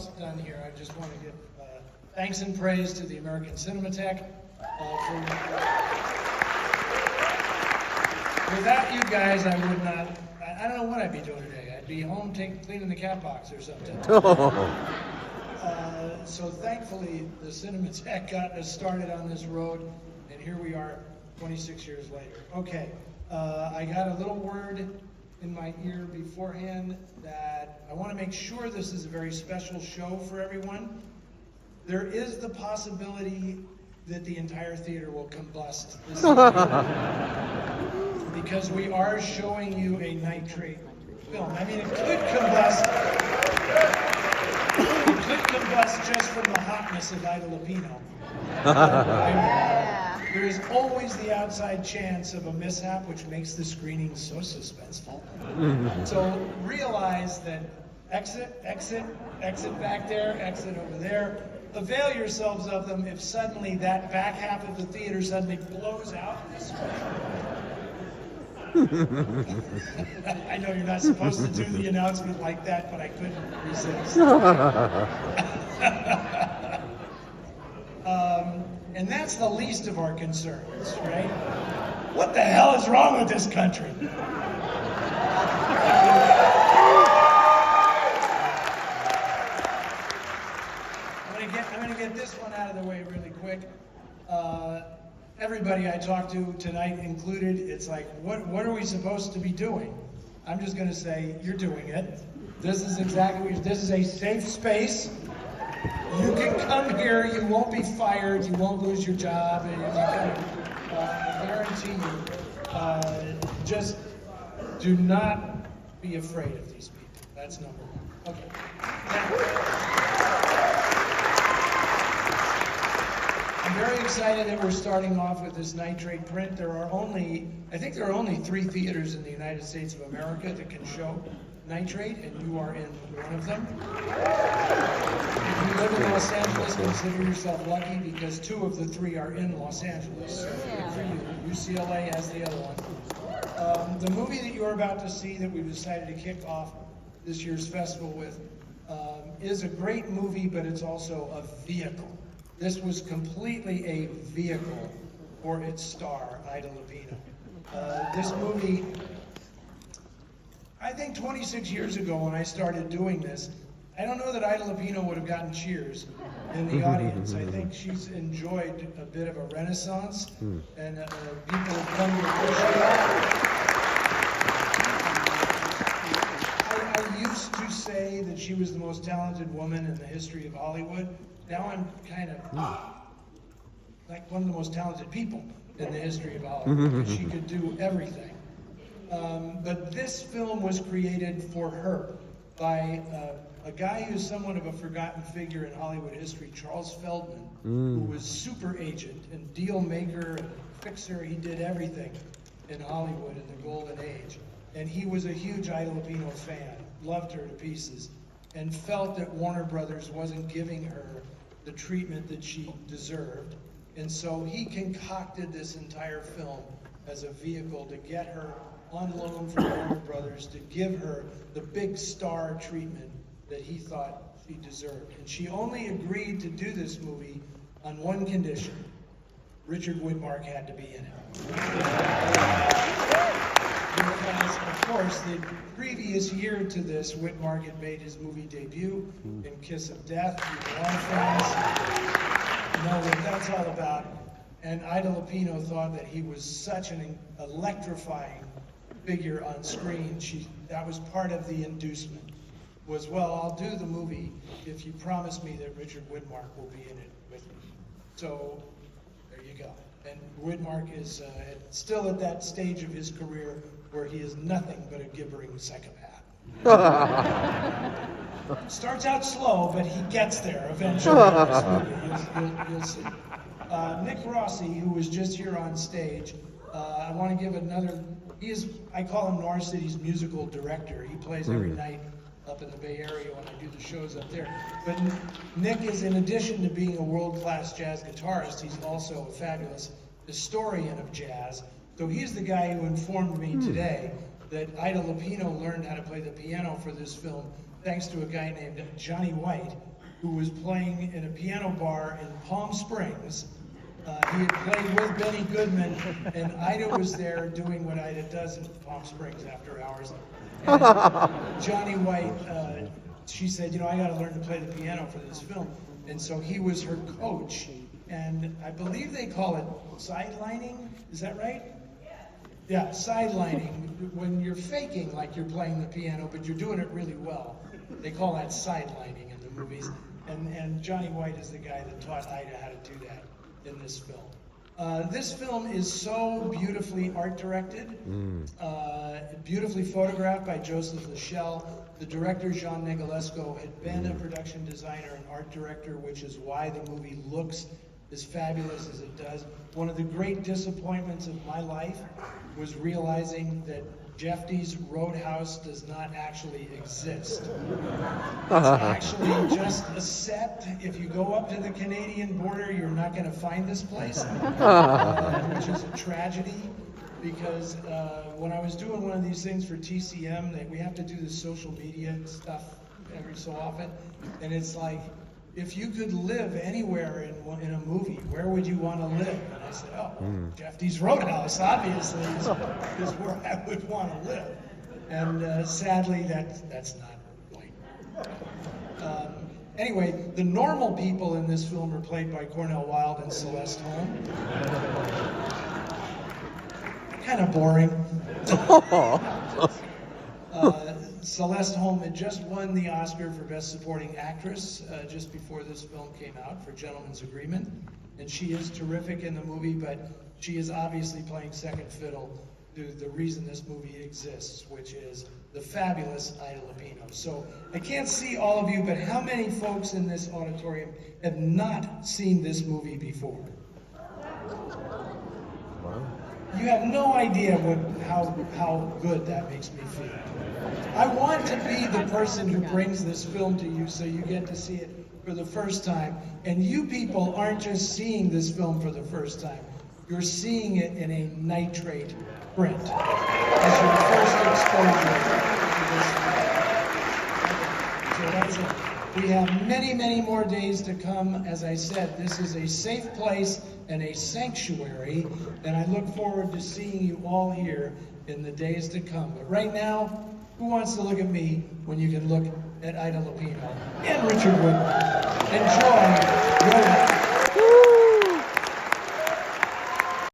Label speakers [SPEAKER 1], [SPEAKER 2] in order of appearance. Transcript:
[SPEAKER 1] almost done here. I just want to give thanks and praise to the American Cinematheque. Without you guys, I would not, I don't know what I'd be doing today. I'd be home cleaning the cat box or something. So thankfully, the Cinematheque got us started on this road, and here we are 26 years later. Okay, I got a little word in my ear beforehand that I want to make sure this is a very special show for everyone. There is the possibility that the entire theater will combust this evening because we are showing you a nitrate film. I mean, it could combust. It could combust just from the hotness of Ida Lupino. There is always the outside chance of a mishap, which makes the screening so suspenseful. So realize that exit, exit, exit back there, exit over there. Avail yourselves of them if suddenly that back half of the theater suddenly blows out this way. I know you're not supposed to do the announcement like that, but I couldn't resist. And that's the least of our concerns, right? What the hell is wrong with this country? I'm gonna get this one out of the way really quick. Everybody I talked to tonight included, it's like, what are we supposed to be doing? I'm just gonna say, you're doing it. This is exactly what this is a safe space. You can come here, you won't be fired, you won't lose your job, and I guarantee you, just do not be afraid of these people. That's number one. Okay. I'm very excited that we're starting off with this nitrate print. I think there are only 3 theaters in the United States of America that can show nitrate, and you are in one of them. If you live in Los Angeles, consider yourself lucky because 2 of the 3 are in Los Angeles. So good for you. UCLA has the other one. The movie that you're about to see that we've decided to kick off this year's festival with is a great movie, but it's also a vehicle. This was completely a vehicle for its star, Ida Lupino. This movie, I think 26 years ago when I started doing this, I don't know that Ida Lupino would have gotten cheers in the audience. I think she's enjoyed a bit of a renaissance, and people have come to appreciate it. I used to say that she was the most talented woman in the history of Hollywood. Now I'm kind of like one of the most talented people in the history of Hollywood because she could do everything. But this film was created for her by a guy who's somewhat of a forgotten figure in Hollywood history, Charles Feldman, who was super agent and deal maker and fixer. He did everything in Hollywood in the golden age. And he was a huge Ida Lupino fan, loved her to pieces, and felt that Warner Brothers wasn't giving her the treatment that she deserved. And so he concocted this entire film as a vehicle to get her on loan from Warner Brothers, to give her the big star treatment that he thought she deserved. And she only agreed to do this movie on one condition: Richard Widmark had to be in it. Because, of course, the previous year to this, Widmark had made his movie debut in Kiss of Death. People are friends, know what that's all about. And Ida Lupino thought that he was such an electrifying figure on screen. That was part of the inducement. Was, well, I'll do the movie if you promise me that Richard Widmark will be in it with me. So there you go. And Widmark is still at that stage of his career where he is nothing but a gibbering psychopath. Starts out slow, but he gets there eventually in this movie. You'll see. Nick Rossi, who was just here on stage, I want to give I call him North City's musical director. He plays every night up in the Bay Area when I do the shows up there. But Nick is, in addition to being a world-class jazz guitarist, he's also a fabulous historian of jazz. So he's the guy who informed me today that Ida Lupino learned how to play the piano for this film thanks to a guy named Johnny White, who was playing in a piano bar in Palm Springs. He had played with Benny Goodman, and Ida was there doing what Ida does in Palm Springs after hours. And Johnny White, she said, I got to learn to play the piano for this film. And so he was her coach. And I believe they call it sidelining. Is that right? Yeah, sidelining. When you're faking like you're playing the piano, but you're doing it really well. They call that sidelining in the movies. And Johnny White is the guy that taught Ida how to do that in this film. This film is so beautifully art directed, beautifully photographed by Joseph Lachelle. The director, Jean Negulesco, had been a production designer and art director, which is why the movie looks as fabulous as it does. One of the great disappointments of my life was realizing that Jeffy's Roadhouse does not actually exist. It's actually just a set. If you go up to the Canadian border, you're not going to find this place, which is a tragedy, because when I was doing one of these things for TCM, we have to do this social media stuff every so often, and it's like, if you could live anywhere in a movie, where would you want to live? And I said, Jeffy's Roadhouse, obviously, is where I would want to live. And sadly, that's not the point. Anyway, the normal people in this film are played by Cornell Wilde and Celeste Holm. Kind of boring. Celeste Holm had just won the Oscar for Best Supporting Actress just before this film came out for Gentleman's Agreement. And she is terrific in the movie, but she is obviously playing second fiddle to the reason this movie exists, which is the fabulous Ida Lupino. So I can't see all of you, but how many folks in this auditorium have not seen this movie before? You have no idea how good that makes me feel. I want to be the person who brings this film to you so you get to see it for the first time. And you people aren't just seeing this film for the first time. You're seeing it in a nitrate print as your first exposure to this film. So that's it. We have many, many more days to come. As I said, this is a safe place and a sanctuary, and I look forward to seeing you all here in the days to come. But right now, who wants to look at me when you can look at Ida Lupino and Richard Woodward? Enjoy your